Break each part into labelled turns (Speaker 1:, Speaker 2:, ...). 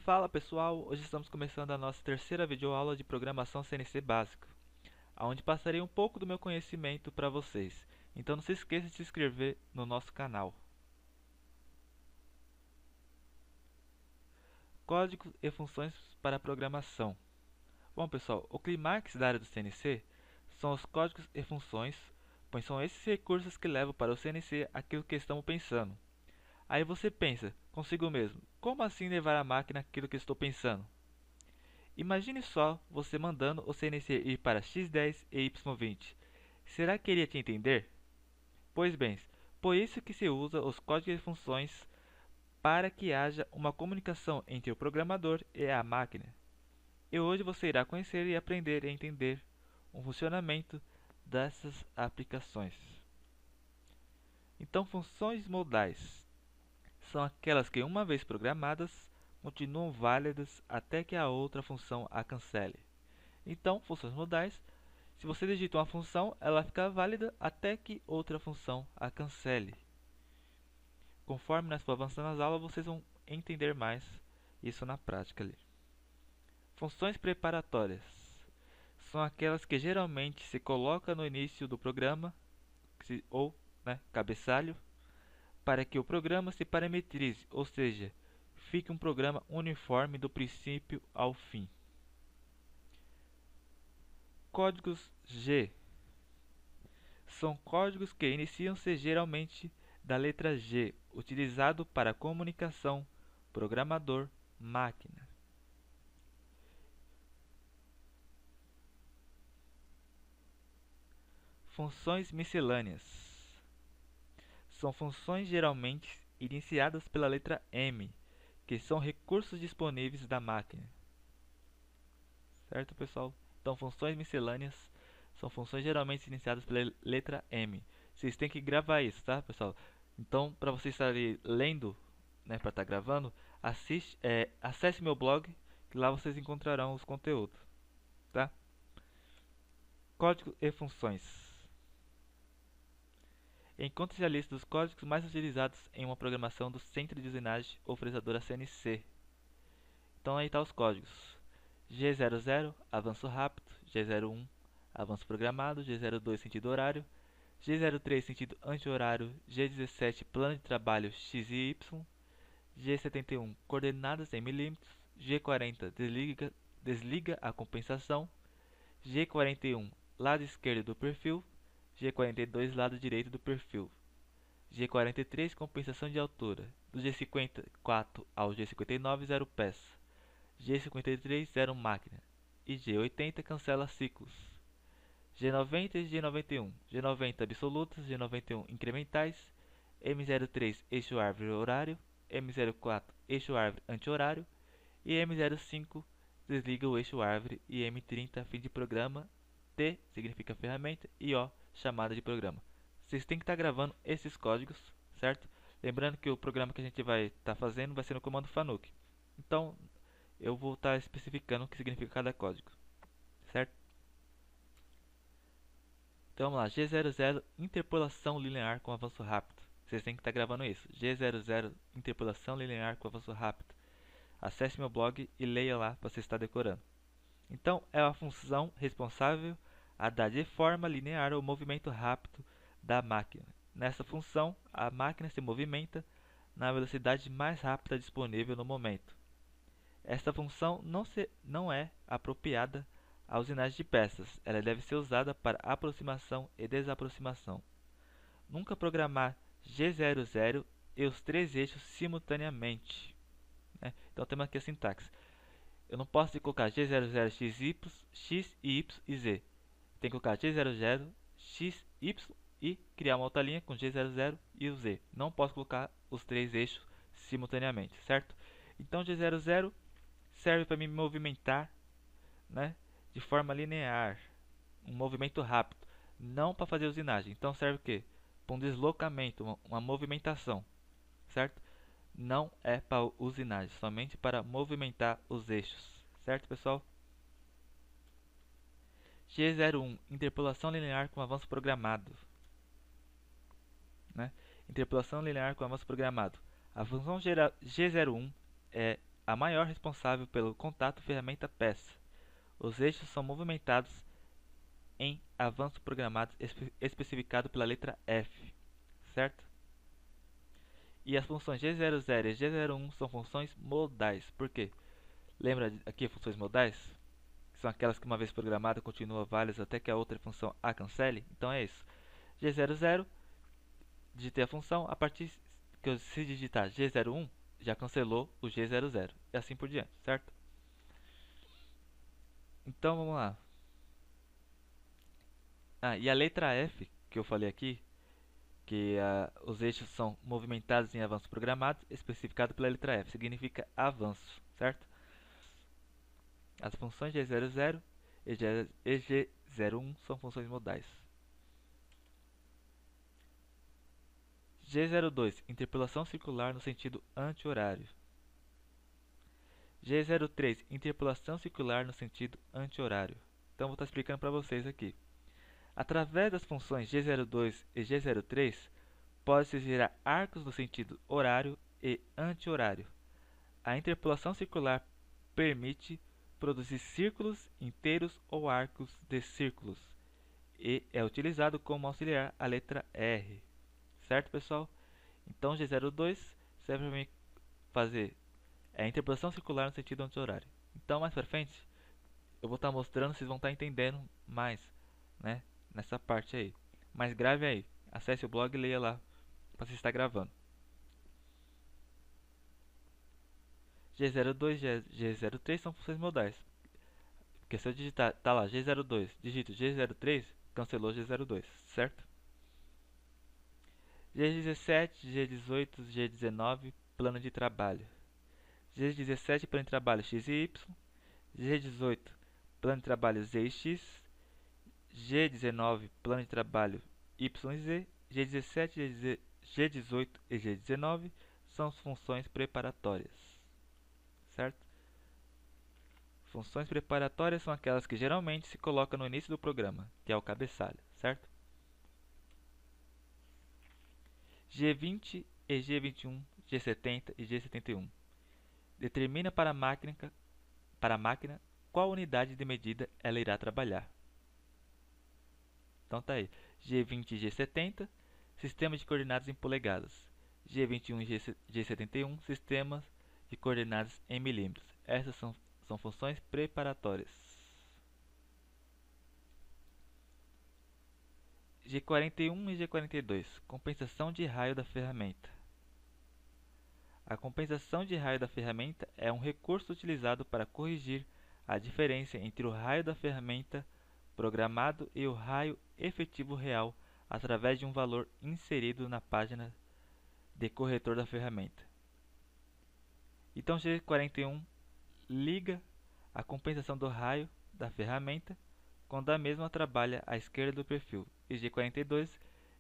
Speaker 1: Fala pessoal, hoje estamos começando a nossa terceira videoaula de programação CNC básica, onde passarei um pouco do meu conhecimento para vocês. Então não se esqueça de se inscrever no nosso canal. Códigos e funções para programação. Bom pessoal, o clímax da área do CNC são os códigos e funções, pois são esses recursos que levam para o CNC aquilo que estamos pensando. Aí você pensa consigo mesmo, como assim levar à máquina aquilo que estou pensando? Imagine só você mandando o CNC ir para X10 e Y20. Será que iria te entender? Pois bem, por isso que se usa os códigos e funções para que haja uma comunicação entre o programador e a máquina. E hoje você irá conhecer e aprender a entender o funcionamento dessas aplicações. Então, funções modais são aquelas que, uma vez programadas, continuam válidas até que a outra função a cancele. Então, funções modais, se você digita uma função, ela fica válida até que outra função a cancele. Conforme nós for avançando nas aulas, vocês vão entender mais isso na prática ali. Funções preparatórias são aquelas que geralmente se coloca no início do programa ou cabeçalho, para que o programa se parametrize, ou seja, fique um programa uniforme do princípio ao fim. Códigos G são códigos que iniciam-se geralmente da letra G, utilizado para comunicação programador-máquina. Funções miscelâneas são funções geralmente iniciadas pela letra M, que são recursos disponíveis da máquina. Certo, pessoal? Então, funções miscelâneas são funções geralmente iniciadas pela letra M. Vocês têm que gravar isso, tá, pessoal? Então, para vocês estarem lendo, para estar gravando, acesse meu blog, que lá vocês encontrarão os conteúdos, tá? Código e funções. Encontre-se a lista dos códigos mais utilizados em uma programação do centro de usinagem ou fresadora CNC. Então aí está os códigos. G00, avanço rápido. G01, avanço programado. G02, sentido horário. G03, sentido anti-horário. G17, plano de trabalho X e Y. G71, coordenadas em milímetros. G40, desliga a compensação. G41, lado esquerdo do perfil. G42, lado direito do perfil. G43, compensação de altura. Do G54 ao G59, 0 peça. G53, 0 máquina. E G80, cancela ciclos. G90 e G91. G90, absolutas. G91, incrementais. M03, eixo árvore horário. M04, eixo árvore anti-horário. E M05, desliga o eixo árvore. E M30, fim de programa. T significa ferramenta. E O, chamada de programa. Vocês têm que estar gravando esses códigos, certo? Lembrando que o programa que a gente vai estar fazendo vai ser no comando FANUC. Então, eu vou estar especificando o que significa cada código, certo? Então vamos lá, G00, interpolação linear com avanço rápido. Vocês têm que estar gravando isso. G00, interpolação linear com avanço rápido. Acesse meu blog e leia lá para você estar decorando. Então, é a função responsável a dar de forma linear o movimento rápido da máquina. Nessa função, a máquina se movimenta na velocidade mais rápida disponível no momento. Esta função não é apropriada à usinagem de peças. Ela deve ser usada para aproximação e desaproximação. Nunca programar G00 e os três eixos simultaneamente. Então temos aqui a sintaxe. Eu não posso colocar G00, X, Y e Z. Tem que colocar G00, X, Y e criar uma outra linha com G00 e o Z. Não posso colocar os três eixos simultaneamente, certo? Então G00 serve para me movimentar, de forma linear, um movimento rápido, não para fazer usinagem. Então serve o quê? Para um deslocamento, uma movimentação, certo? Não é para usinagem, somente para movimentar os eixos, certo, pessoal? G01, interpolação linear com avanço programado. né? Interpolação linear com avanço programado. A função G01 é a maior responsável pelo contato ferramenta-peça. Os eixos são movimentados em avanço programado especificado pela letra F, certo? E as funções G00 e G01 são funções modais. Por quê? Lembra aqui funções modais? Que são aquelas que uma vez programada continua válidas até que a outra função a cancele? Então é isso. G00, digitei a função, a partir que eu se digitar G01, já cancelou o G00 e assim por diante, certo? Então vamos lá. E a letra F, que eu falei aqui, que os eixos são movimentados em avanço programado, especificado pela letra F, significa avanço, certo? As funções G00 e G01 são funções modais. G02, interpolação circular no sentido anti-horário. G03, interpolação circular no sentido anti-horário. Então vou estar explicando para vocês aqui. Através das funções G02 e G03, pode-se gerar arcos no sentido horário e anti-horário. A interpolação circular permite produzir círculos inteiros ou arcos de círculos e é utilizado como auxiliar a letra R. Certo, pessoal? Então, G02 serve para fazer a interpolação circular no sentido anti-horário. Então, mais para frente, eu vou estar mostrando, vocês vão estar entendendo mais, né, nessa parte aí. Mas grave aí, acesse o blog e leia lá para você estar gravando. G02 e G03 são funções modais. Porque se eu digitar, tá lá, G02, digito G03, cancelou G02, certo? G17, G18, G19, plano de trabalho. G17, plano de trabalho X e Y. G18, plano de trabalho Z e X. G19, plano de trabalho Y e Z. G17, G18 e G19 são funções preparatórias, certo? Funções preparatórias são aquelas que geralmente se colocam no início do programa, que é o cabeçalho, certo? G20 e G21, G70 e G71. Determina para a máquina qual unidade de medida ela irá trabalhar. Então tá aí. G20 e G70, sistema de coordenadas em polegadas. G21 e G71, sistemas de coordenadas em milímetros. Essas são funções preparatórias. G41 e G42, compensação de raio da ferramenta. A compensação de raio da ferramenta é um recurso utilizado para corrigir a diferença entre o raio da ferramenta programado e o raio efetivo real através de um valor inserido na página de corretor da ferramenta. Então G41 liga a compensação do raio da ferramenta quando a mesma trabalha à esquerda do perfil, e G42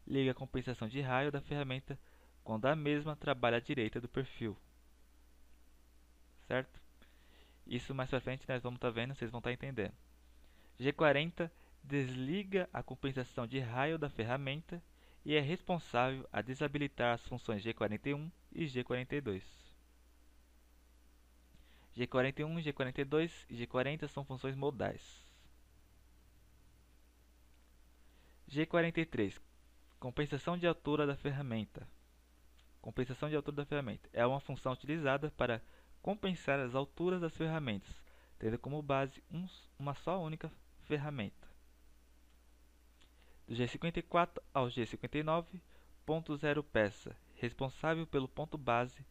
Speaker 1: liga a compensação de raio da ferramenta quando a mesma trabalha à direita do perfil, certo? Isso mais pra frente nós vamos estar vendo, vocês vão estar entendendo. G40 desliga a compensação de raio da ferramenta e é responsável a desabilitar as funções G41 e G42. G41, G42 e G40 são funções modais. G43, compensação de altura da ferramenta. Compensação de altura da ferramenta é uma função utilizada para compensar as alturas das ferramentas, tendo como base uma só única ferramenta. Do G54 ao G59, ponto zero peça, responsável pelo ponto base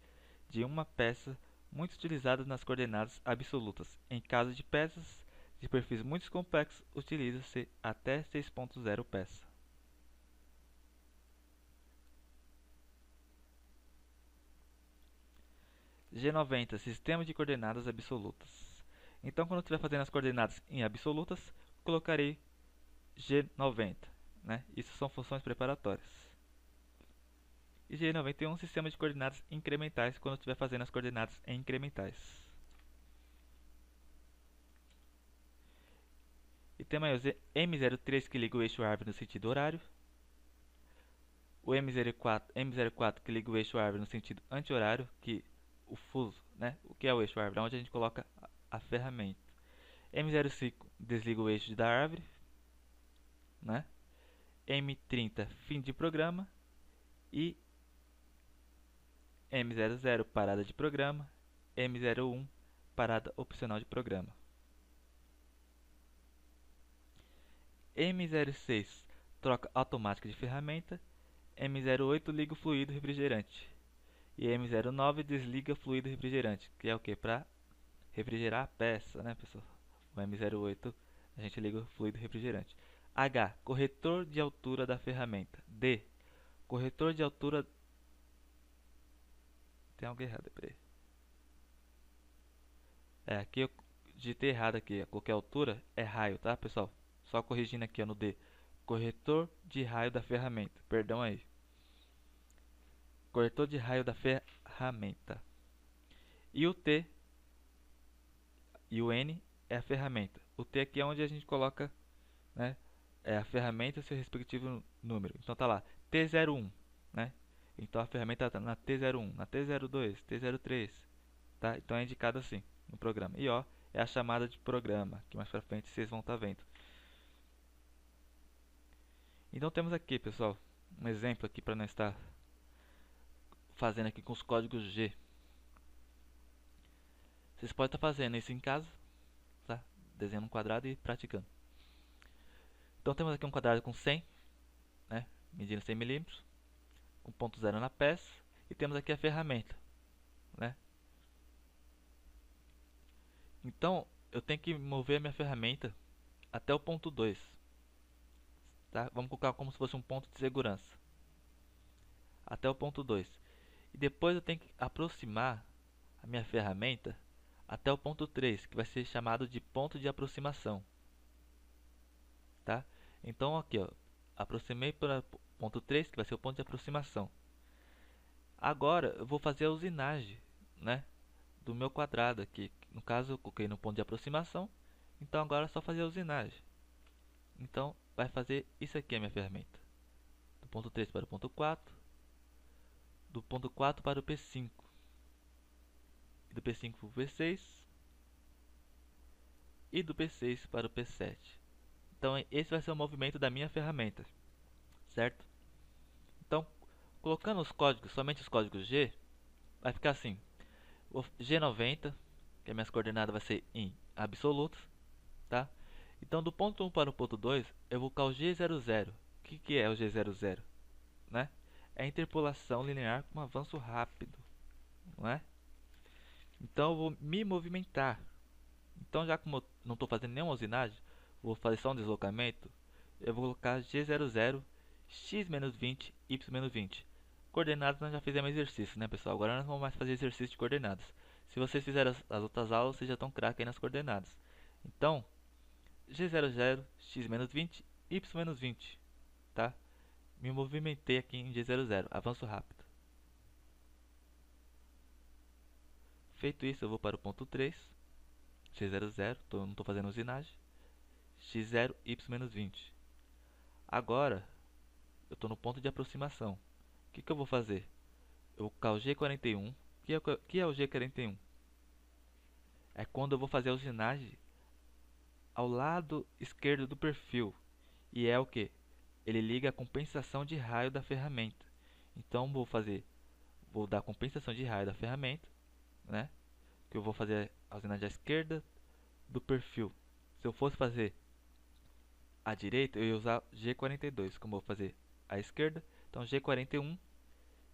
Speaker 1: de uma peça muito utilizada nas coordenadas absolutas. Em caso de peças de perfis muito complexos, utiliza-se até 6.0 peça. G90, sistema de coordenadas absolutas. Então, quando eu estiver fazendo as coordenadas em absolutas, colocarei G90. Né? Isso são funções preparatórias. E G91, sistema de coordenadas incrementais, quando eu estiver fazendo as coordenadas em incrementais. E tem aí o M03, que liga o eixo árvore no sentido horário. o M04 que liga o eixo árvore no sentido anti-horário, que o fuso, né? O que é o eixo árvore? É onde a gente coloca a ferramenta. M05 desliga o eixo da árvore, né? M30 fim de programa e M00 parada de programa, M01 parada opcional de programa. M06 troca automática de ferramenta, M08 liga o fluido refrigerante e M09 desliga o fluido refrigerante, que é o que? Para refrigerar a peça, né, pessoal? O M08 a gente liga o fluido refrigerante. H, corretor de altura da ferramenta. D, corretor de altura. Tem algo errado, peraí. Aqui eu digitei errado aqui. A qualquer altura é raio, tá, pessoal? Só corrigindo aqui ó, no D. Corretor de raio da ferramenta. Perdão aí. Corretor de raio da ferramenta. E o T e o N é a ferramenta. O T aqui é onde a gente coloca, né, é a ferramenta e o seu respectivo número. Então tá lá, T01, né? Então a ferramenta está na T01, na T02, T03, tá? Então é indicado assim no programa. E ó, é a chamada de programa, que mais pra frente vocês vão estar vendo. Então temos aqui, pessoal, um exemplo aqui para nós estar fazendo aqui com os códigos G. Vocês podem estar fazendo isso em casa, tá? Desenhando um quadrado e praticando. Então temos aqui um quadrado com 100, né? Medindo 100 milímetros, com ponto zero na peça, e temos aqui a ferramenta, né? Então eu tenho que mover a minha ferramenta até o ponto 2, tá? Vamos colocar como se fosse um ponto de segurança, até o ponto 2. E depois eu tenho que aproximar a minha ferramenta até o ponto 3, que vai ser chamado de ponto de aproximação, tá? Então aqui, ó, aproximei para o ponto 3, que vai ser o ponto de aproximação. Agora eu vou fazer a usinagem, né, do meu quadrado aqui. No caso eu coloquei no ponto de aproximação, então agora é só fazer a usinagem. Então vai fazer isso aqui a minha ferramenta. Do ponto 3 para o ponto 4, do ponto 4 para o P5, do P5 para o P6 e do P6 para o P7. Então esse vai ser o movimento da minha ferramenta, certo? Então, colocando os códigos, somente os códigos G, vai ficar assim: G90, que as minhas coordenadas vai ser em absolutos, tá? Então, do ponto 1 para o ponto 2, eu vou colocar o G00. O que é o G00? Né? É a interpolação linear com avanço rápido, não é? Então, eu vou me movimentar. Então, já como eu não estou fazendo nenhuma usinagem, vou fazer só um deslocamento, eu vou colocar G00, x-20, y-20. Coordenadas nós já fizemos exercício, né, pessoal? Agora nós não vamos mais fazer exercício de coordenadas. Se vocês fizeram as outras aulas, vocês já estão craque aí nas coordenadas. Então, G00, x-20, y-20, tá? Me movimentei aqui em G00, avanço rápido. Feito isso, eu vou para o ponto 3, G00, não estou fazendo usinagem, x0, y-20. Agora, eu estou no ponto de aproximação. O que eu vou fazer? Eu vou colocar o G41. O que é o G41? É quando eu vou fazer a usinagem ao lado esquerdo do perfil. E é o que? Ele liga a compensação de raio da ferramenta. Então vou dar compensação de raio da ferramenta, né? Que eu vou fazer a usinagem à esquerda do perfil. Se eu fosse fazer à direita, eu ia usar G42. Como eu vou fazer à esquerda, então G41,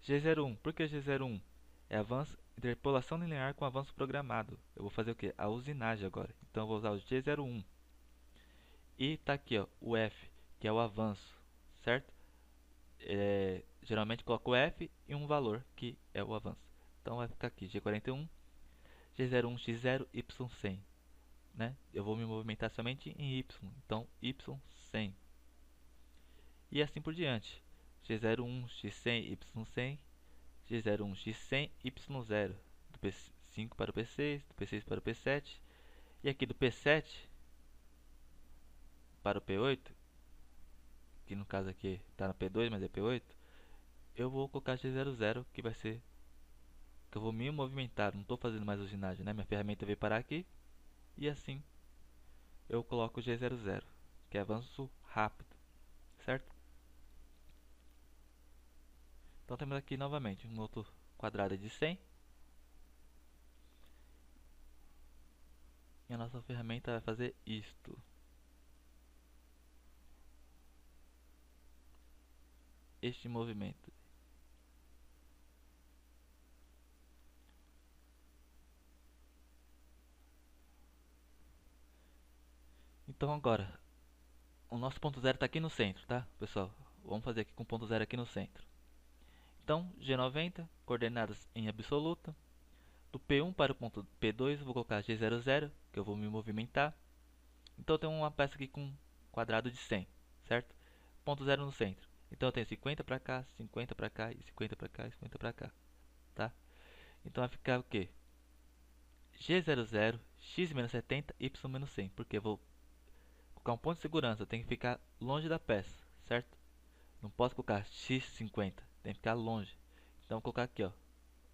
Speaker 1: G01. Por que G01? É avanço, interpolação linear com avanço programado. Eu vou fazer o que? A usinagem agora. Então eu vou usar o G01. E tá aqui, ó, o F, que é o avanço, certo? Geralmente coloco o F e um valor, que é o avanço. Então vai ficar aqui, G41, G01, X0, Y100. Né? Eu vou me movimentar somente em Y, então Y100. E assim por diante. G01, X100, Y100, G01, X100, Y0. Do P5 para o P6, do P6 para o P7. E aqui do P7 para o P8, que no caso aqui está no P2, mas é P8. eu vou colocar G00, que vai ser que eu vou me movimentar, não estou fazendo mais usinagem, né? Minha ferramenta veio parar aqui e assim eu coloco G00, que é avanço rápido, certo? Então temos aqui novamente um outro quadrado de 100 e a nossa ferramenta vai fazer isto. Este movimento. Então agora, o nosso ponto zero está aqui no centro, tá, pessoal? Vamos fazer aqui com o ponto zero aqui no centro. Então, G90, coordenadas em absoluta. Do P1 para o ponto P2, eu vou colocar G00, que eu vou me movimentar. Então, eu tenho uma peça aqui com quadrado de 100, certo? Ponto zero no centro. Então, eu tenho 50 para cá, 50 para cá, e 50 para cá, e 50 para cá, tá? Então, vai ficar o quê? G00, x menos 70, y menos 100. Porque eu vou colocar um ponto de segurança, tem que ficar longe da peça, certo? Não posso colocar x50, tem que ficar longe. Então, vou colocar aqui, ó.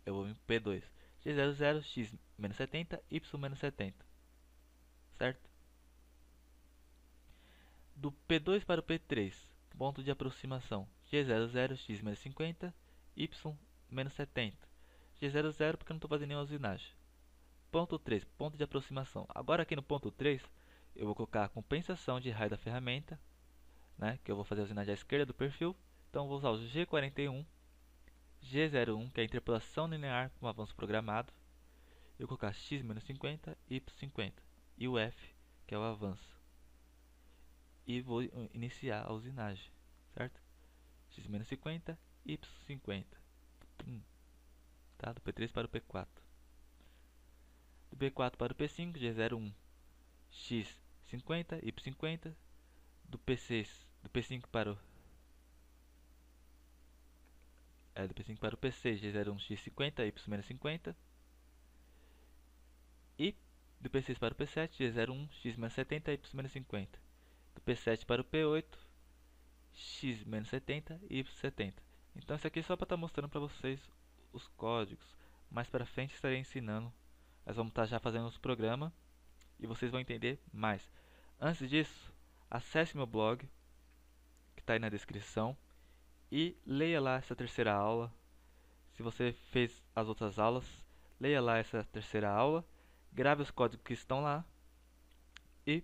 Speaker 1: Eu vou vir para P2. G00, x menos 70, y menos 70, certo? Do P2 para o P3, ponto de aproximação. G00, x menos 50, y menos 70. G00 porque eu não estou fazendo nenhuma usinagem. Ponto 3, ponto de aproximação. Agora aqui no ponto 3, eu vou colocar a compensação de raio da ferramenta, né, que eu vou fazer a usinagem à esquerda do perfil. Então vou usar o G41, G01, que é a interpolação linear com avanço programado. Eu vou colocar x menos 50, y 50 e o F, que é o avanço. E vou iniciar a usinagem, certo? X menos 50, y 50. Tá? Do P3 para o P4. Do P4 para o P5, G01, x 50, y 50. Do P5 para o do P5 para o P6, G01, x 50, y menos 50. E do P6 para o P7, G01, x menos 70, y menos 50. Do P7 para o P8, x menos 70 e y 70. Então isso aqui é só para estar mostrando para vocês os códigos. Mais para frente estarei ensinando. Nós vamos estar já fazendo os programas e vocês vão entender mais. Antes disso, acesse meu blog, que está aí na descrição, e leia lá essa terceira aula. Se você fez as outras aulas, leia lá essa terceira aula, grave os códigos que estão lá e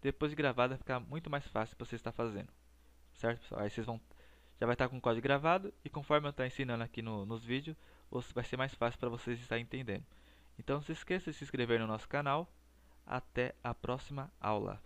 Speaker 1: depois de gravado vai ficar muito mais fácil para você estar fazendo, certo, pessoal? Aí vocês vão já vai estar com o código gravado e conforme eu estar ensinando aqui nos vídeos, vai ser mais fácil para vocês estarem entendendo. Então não se esqueça de se inscrever no nosso canal. Até a próxima aula.